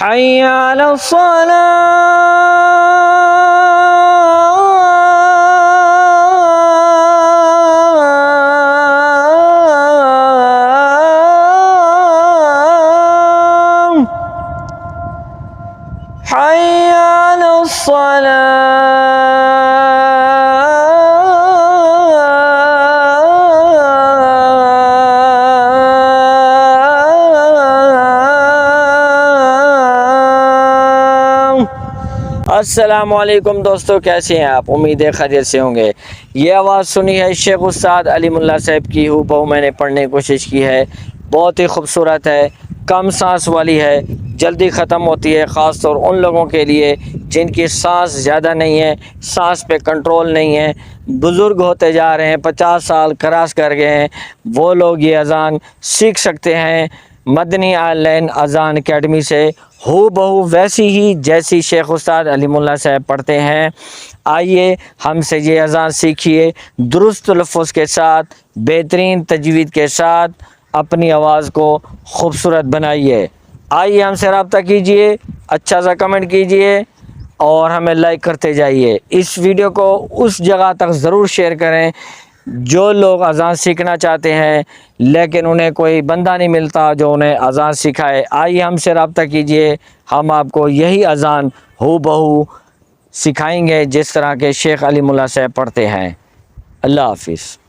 हय्य अस्सलामुअलैकुम दोस्तों, कैसे हैं आप? उम्मीद है खैरियत से होंगे। ये आवाज़ सुनी है शेख उस्ताद अली मुल्ला साहब की, हूबहू मैंने पढ़ने की कोशिश की है। बहुत ही खूबसूरत है, कम सांस वाली है, जल्दी ख़त्म होती है। ख़ास तौर उन लोगों के लिए जिनकी सांस ज़्यादा नहीं है, सांस पे कंट्रोल नहीं है, बुज़ुर्ग होते जा रहे हैं, 50 साल क्रॉस कर गए हैं, वो लोग ये अज़ान सीख सकते हैं मदनी ऑनलाइन अज़ान अकेडमी से, हूबहू वैसी ही जैसी शेख उस्ताद अली मुल्ला साहब पढ़ते हैं। आइए हमसे ये अज़ान सीखिए, दुरुस्त तलफ़्फ़ुज़ के साथ, बेहतरीन तजवीद के साथ अपनी आवाज़ को खूबसूरत बनाइए। आइए हमसे रब्ता कीजिए, अच्छा सा कमेंट कीजिए और हमें लाइक करते जाइए। इस वीडियो को उस जगह तक ज़रूर शेयर करें जो लोग अज़ान सीखना चाहते हैं लेकिन उन्हें कोई बंदा नहीं मिलता जो उन्हें अज़ान सिखाए। आइए हमसे रब्ता कीजिए, हम आपको यही अज़ान हूबहू सिखाएंगे जिस तरह के शेख अली मुल्ला साहब पढ़ते हैं। अल्लाह हाफ़िज़।